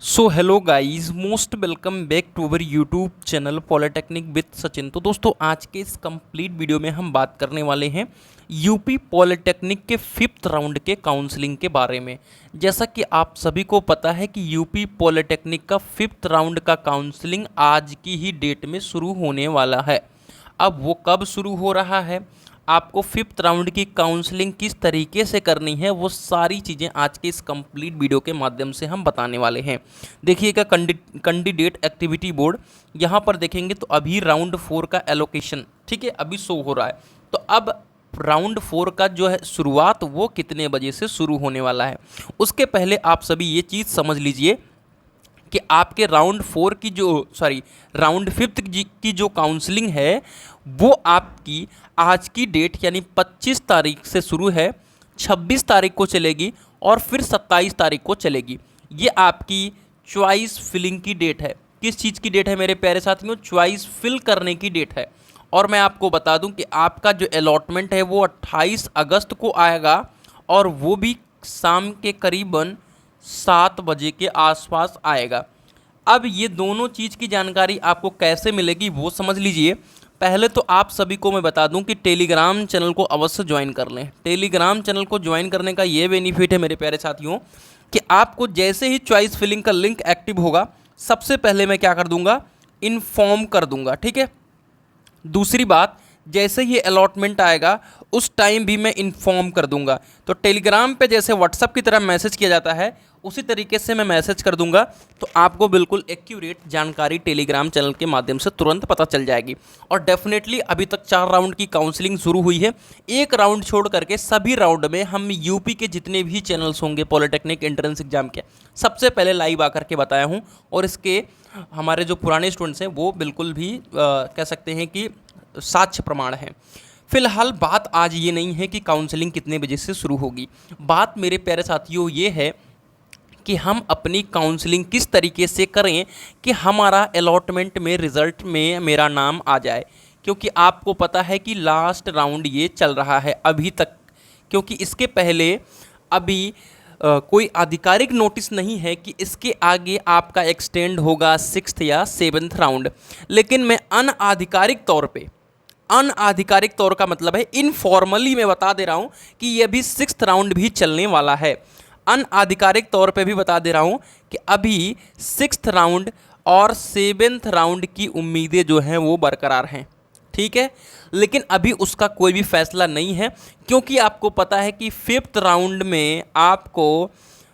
So hello guys, most welcome back to our YouTube channel polytechnic with Sachin. तो दोस्तों, आज के इस कंप्लीट वीडियो में हम बात करने वाले हैं यूपी पॉलिटेक्निक के 5th राउंड के काउंसलिंग के बारे में। जैसा कि आप सभी को पता है कि यूपी पॉलिटेक्निक का 5th राउंड का काउंसलिंग आज की ही डेट में शुरू होने वाला है। अब वो कब शुरू हो रहा है, आपको 5th राउंड की काउंसलिंग किस तरीके से करनी है, वो सारी चीज़ें आज के इस कंप्लीट वीडियो के माध्यम से हम बताने वाले हैं। देखिएगा, कैंडिडेट एक्टिविटी बोर्ड यहाँ पर देखेंगे तो अभी राउंड 4 का एलोकेशन, ठीक है, अभी शो हो रहा है। तो अब राउंड 4 का जो है शुरुआत वो कितने बजे से शुरू होने वाला है, उसके पहले आप सभी ये चीज़ समझ लीजिए कि आपके राउंड 4 की राउंड 5th की जो काउंसलिंग है वो आपकी आज की डेट यानी 25 तारीख से शुरू है, 26 तारीख को चलेगी और फिर 27 तारीख को चलेगी। ये आपकी चॉइस फिलिंग की डेट है। किस चीज़ की डेट है मेरे प्यारे साथियों? चॉइस फिल करने की डेट है। और मैं आपको बता दूं कि आपका जो अलॉटमेंट है वो 28 अगस्त को आएगा और वो भी शाम के करीबन 7 बजे के आसपास आएगा। अब ये दोनों चीज़ की जानकारी आपको कैसे मिलेगी वो समझ लीजिए। पहले तो आप सभी को मैं बता दूं कि टेलीग्राम चैनल को अवश्य ज्वाइन कर लें। टेलीग्राम चैनल को ज्वाइन करने का ये बेनिफिट है मेरे प्यारे साथियों कि आपको जैसे ही चॉइस फिलिंग का लिंक एक्टिव होगा, सबसे पहले मैं क्या कर दूंगा, इन्फॉर्म कर दूंगा, ठीक है। दूसरी बात, जैसे ही अलॉटमेंट आएगा उस टाइम भी मैं इन्फॉर्म कर दूंगा। तो टेलीग्राम पे जैसे व्हाट्सअप की तरह मैसेज किया जाता है उसी तरीके से मैं मैसेज कर दूंगा, तो आपको बिल्कुल एक्यूरेट जानकारी टेलीग्राम चैनल के माध्यम से तुरंत पता चल जाएगी। और डेफिनेटली अभी तक 4 राउंड की काउंसलिंग शुरू हुई है। एक राउंड छोड़ करके सभी राउंड में हम यूपी के जितने भी चैनल्स होंगे पॉलिटेक्निक एंट्रेंस एग्जाम के, सबसे पहले लाइव आकर के बताया हूँ। और इसके हमारे जो पुराने स्टूडेंट्स हैं वो बिल्कुल भी कह सकते हैं कि साक्ष्य प्रमाण है। फिलहाल बात आज ये नहीं है कि काउंसलिंग कितने बजे से शुरू होगी। बात मेरे प्यारे साथियों ये है कि हम अपनी काउंसलिंग किस तरीके से करें कि हमारा अलॉटमेंट में रिज़ल्ट में मेरा नाम आ जाए। क्योंकि आपको पता है कि लास्ट राउंड ये चल रहा है अभी तक, क्योंकि इसके पहले अभी कोई आधिकारिक नोटिस नहीं है कि इसके आगे आपका एक्सटेंड होगा 6th या 7th राउंड। लेकिन मैं अनआधिकारिक तौर का मतलब है इनफॉर्मली मैं बता दे रहा हूँ कि ये भी 6th राउंड भी चलने वाला है। अनआधिकारिक तौर पे भी बता दे रहा हूँ कि अभी 6th राउंड और 7th राउंड की उम्मीदें जो हैं वो बरकरार हैं, ठीक है। लेकिन अभी उसका कोई भी फैसला नहीं है, क्योंकि आपको पता है कि 5th राउंड में आपको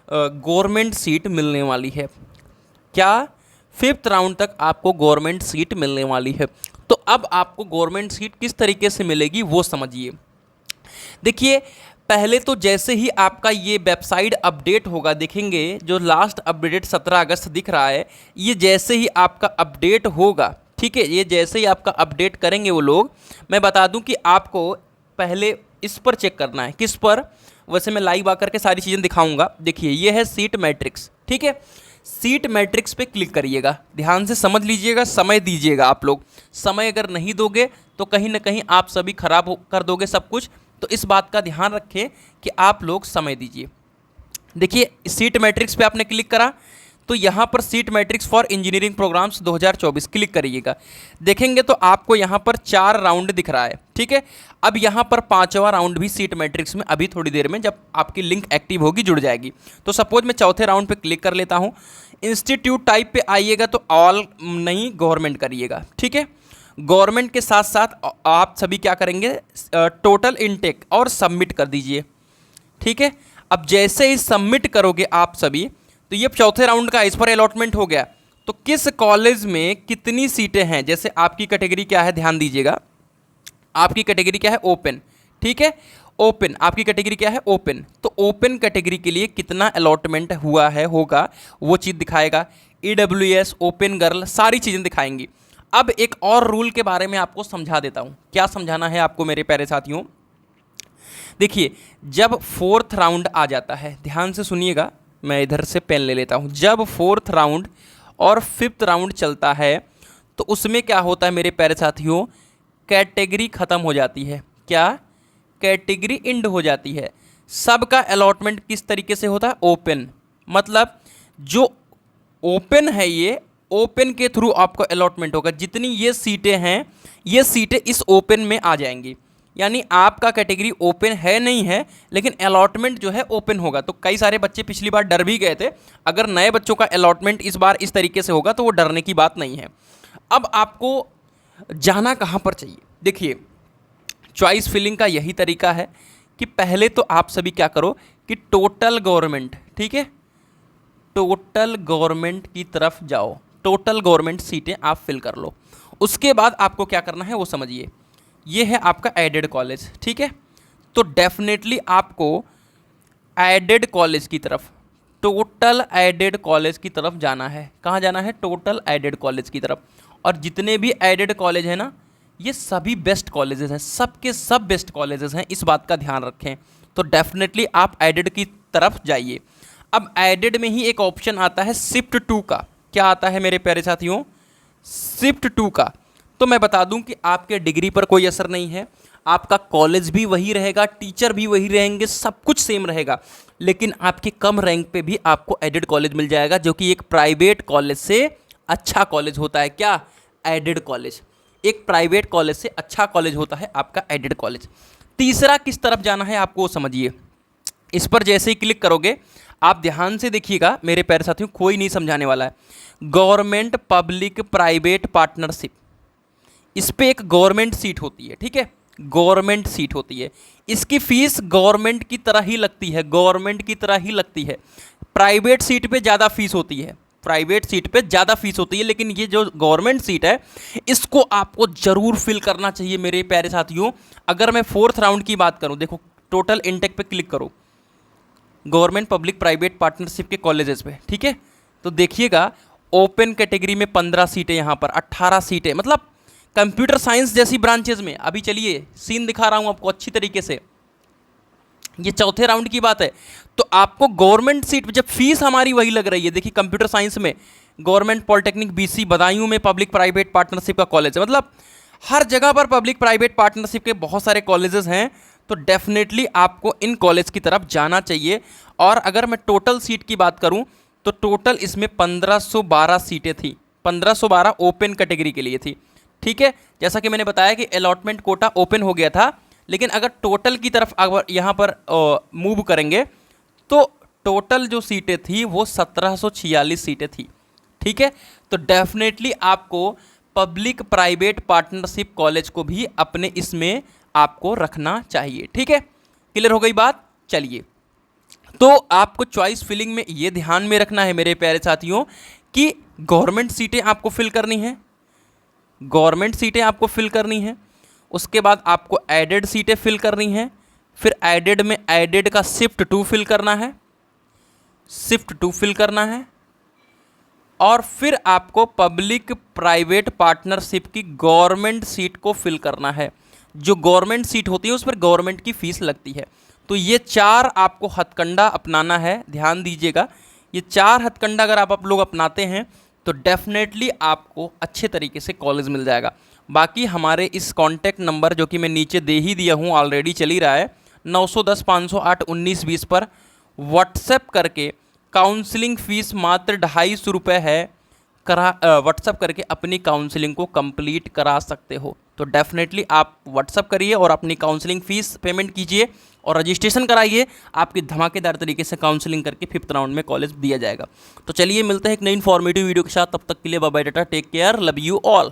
गवर्नमेंट सीट मिलने वाली है। क्या? 5th राउंड तक आपको गवर्नमेंट सीट मिलने वाली है। तो अब आपको गवर्नमेंट सीट किस तरीके से मिलेगी वो समझिए। देखिए, पहले तो जैसे ही आपका ये वेबसाइट अपडेट होगा, देखेंगे जो लास्ट अपडेट 17 अगस्त दिख रहा है, ये जैसे ही आपका अपडेट होगा, ठीक है, ये जैसे ही आपका अपडेट करेंगे वो लोग, मैं बता दूं कि आपको पहले इस पर चेक करना है। किस पर? वैसे मैं लाइव आकर के सारी चीज़ें दिखाऊंगा। देखिए, ये है सीट मैट्रिक्स, ठीक है। सीट मैट्रिक्स पे क्लिक करिएगा, ध्यान से समझ लीजिएगा, समय दीजिएगा। आप लोग समय अगर नहीं दोगे तो कहीं ना कहीं आप सभी खराब कर दोगे सब कुछ। तो इस बात का ध्यान रखें कि आप लोग समय दीजिए। देखिए, सीट मैट्रिक्स पे आपने क्लिक करा तो यहाँ पर seat matrix for engineering programs 2024 click करिएगा। देखेंगे तो आपको यहाँ पर 4 राउंड दिख रहा है, ठीक है। अब यहाँ पर 5वां राउंड भी सीट मैट्रिक्स में अभी थोड़ी देर में, जब आपकी लिंक एक्टिव होगी, जुड़ जाएगी। तो सपोज मैं 4थे राउंड पे क्लिक कर लेता हूँ। इंस्टीट्यूट टाइप पे आइएगा तो ऑल नहीं, गवर्नमेंट करिएगा, ठीक है। गवर्नमेंट के साथ साथ आप सभी क्या करेंगे, टोटल इनटेक और सबमिट कर दीजिए, ठीक है। अब जैसे ही सबमिट करोगे आप सभी, तो ये 4थे राउंड का इस पर अलॉटमेंट हो गया। तो किस कॉलेज में कितनी सीटें हैं, जैसे आपकी कैटेगरी क्या है, ध्यान दीजिएगा। आपकी कैटेगरी क्या है? ओपन, ठीक है। ओपन, आपकी कैटेगरी क्या है? ओपन। तो ओपन कैटेगरी के लिए कितना अलॉटमेंट हुआ है, होगा, वो चीज़ दिखाएगा। EWS, ओपन गर्ल, सारी चीज़ें दिखाएंगी। अब एक और रूल के बारे में आपको समझा देता हूँ। क्या समझाना है आपको मेरे प्यारे साथियों? देखिए, जब 4th राउंड आ जाता है, ध्यान से सुनिएगा, मैं इधर से पेन ले लेता हूँ। जब 4th राउंड और 5th राउंड चलता है तो उसमें क्या होता है मेरे प्यारे साथियों, कैटेगरी ख़त्म हो जाती है। क्या? कैटेगरी इंड हो जाती है। सबका अलॉटमेंट किस तरीके से होता है? ओपन। मतलब जो ओपन है ये, ओपन के थ्रू आपको अलॉटमेंट होगा। जितनी ये सीटें हैं, ये सीटें इस ओपन में आ जाएंगी। यानी आपका कैटेगरी ओपन है नहीं है, लेकिन अलॉटमेंट जो है ओपन होगा। तो कई सारे बच्चे पिछली बार डर भी गए थे। अगर नए बच्चों का अलॉटमेंट इस बार इस तरीके से होगा तो वो डरने की बात नहीं है। अब आपको जाना कहाँ पर चाहिए? देखिए, चॉइस फिलिंग का यही तरीका है कि पहले तो आप सभी क्या करो कि टोटल गवर्नमेंट, ठीक है, टोटल गवर्नमेंट की तरफ जाओ। टोटल गवर्नमेंट सीटें आप फिल कर लो। उसके बाद आपको क्या करना है वो समझिए। ये है आपका एडेड कॉलेज, ठीक है। तो डेफिनेटली आपको एडेड कॉलेज की तरफ, टोटल एडेड कॉलेज की तरफ जाना है। कहाँ जाना है? टोटल एडेड कॉलेज की तरफ। और जितने भी एडेड कॉलेज हैं ना, ये सभी बेस्ट कॉलेजेस हैं, सबके सब बेस्ट कॉलेजेस हैं, इस बात का ध्यान रखें। तो डेफिनेटली आप एडेड की तरफ जाइए। अब एडेड में ही एक ऑप्शन आता है शिफ्ट टू का। क्या आता है मेरे प्यारे साथियों? शिफ्ट टू का। तो मैं बता दूं कि आपके डिग्री पर कोई असर नहीं है, आपका कॉलेज भी वही रहेगा, टीचर भी वही रहेंगे, सब कुछ सेम रहेगा, लेकिन आपके कम रैंक पे भी आपको एडेड कॉलेज मिल जाएगा, जो कि एक प्राइवेट कॉलेज से अच्छा कॉलेज होता है। क्या? Added college. एक प्राइवेट कॉलेज से अच्छा कॉलेज होता है आपका एडेड कॉलेज। तीसरा किस तरफ जाना है आपको समझिए। इस पर जैसे ही क्लिक करोगे, आप ध्यान से देखिएगा मेरे प्यारे साथियों, कोई नहीं समझाने वाला है। गवर्नमेंट पब्लिक प्राइवेट पार्टनरशिप, इस पे एक गवर्नमेंट सीट होती है, ठीक है, गवर्नमेंट सीट होती है। इसकी फीस गवर्नमेंट की तरह ही लगती है, गवर्नमेंट की तरह ही लगती है। प्राइवेट सीट पे ज़्यादा फीस होती है, प्राइवेट सीट पे ज़्यादा फीस होती है, लेकिन ये जो गवर्नमेंट सीट है, इसको आपको ज़रूर फिल करना चाहिए मेरे प्यारे साथियों। अगर मैं 4th राउंड की बात करूं, देखो टोटल इंटेक पे क्लिक करो, गवर्नमेंट पब्लिक प्राइवेट पार्टनरशिप के कॉलेजेस पे, ठीक है। तो देखिएगा, ओपन कैटेगरी में 15 सीटें, यहाँ पर 18 सीटें, मतलब कंप्यूटर साइंस जैसी ब्रांचेज में। अभी चलिए सीन दिखा रहा हूँ आपको अच्छी तरीके से। ये 4थे राउंड की बात है। तो आपको गवर्नमेंट सीट, जब फीस हमारी वही लग रही है, देखिए कंप्यूटर साइंस में गवर्नमेंट पॉलिटेक्निक बीसी बदायूं में पब्लिक प्राइवेट पार्टनरशिप का कॉलेज है, मतलब हर जगह पर पब्लिक प्राइवेट पार्टनरशिप के बहुत सारे कॉलेजेस हैं। तो डेफिनेटली आपको इन कॉलेज की तरफ जाना चाहिए। और अगर मैं टोटल सीट की बात करूं, तो टोटल इसमें 1512 सीटें थी, 1512 ओपन कैटेगरी के लिए थी, ठीक है। जैसा कि मैंने बताया कि अलॉटमेंट कोटा ओपन हो गया था, लेकिन अगर टोटल की तरफ अगर यहाँ पर मूव करेंगे, तो टोटल जो सीटें थी वो 1746 सीटें थी, ठीक है। तो डेफिनेटली आपको पब्लिक प्राइवेट पार्टनरशिप कॉलेज को भी अपने इसमें आपको रखना चाहिए, ठीक है। क्लियर हो गई बात? चलिए, तो आपको चॉइस फिलिंग में ये ध्यान में रखना है मेरे प्यारे साथियों कि गवर्नमेंट सीटें आपको फिल करनी है, गवर्नमेंट सीटें आपको फिल करनी है। उसके बाद आपको एडेड सीटें फिल करनी हैं। फिर एडेड में एडेड का शिफ्ट टू फिल करना है, शिफ्ट टू फिल करना है। और फिर आपको पब्लिक प्राइवेट पार्टनरशिप की गवर्नमेंट सीट को फिल करना है। जो गवर्नमेंट सीट होती है उस पर गवर्नमेंट की फीस लगती है। तो ये 4 आपको हथकंडा अपनाना है, ध्यान दीजिएगा। ये 4 हथकंडा अगर आप लोग अपनाते हैं तो डेफिनेटली आपको अच्छे तरीके से कॉलेज मिल जाएगा। बाकी हमारे इस कॉन्टैक्ट नंबर जो कि मैं नीचे दे ही दिया हूँ, ऑलरेडी चल ही रहा है, 910 508 1920 पर व्हाट्सएप करके काउंसलिंग फ़ीस मात्र 250 रुपये है, व्हाट्सएप करके अपनी काउंसलिंग को कंप्लीट करा सकते हो। तो डेफिनेटली आप व्हाट्सएप करिए और अपनी काउंसलिंग फ़ीस पेमेंट कीजिए और रजिस्ट्रेशन कराइए। आपकी धमाकेदार तरीके से काउंसलिंग करके 5th राउंड में कॉलेज दिया जाएगा। तो चलिए मिलते हैं एक नई इन्फॉर्मेटिव वीडियो के साथ, तब तक के लिए bye bye, tata, take care, love you all.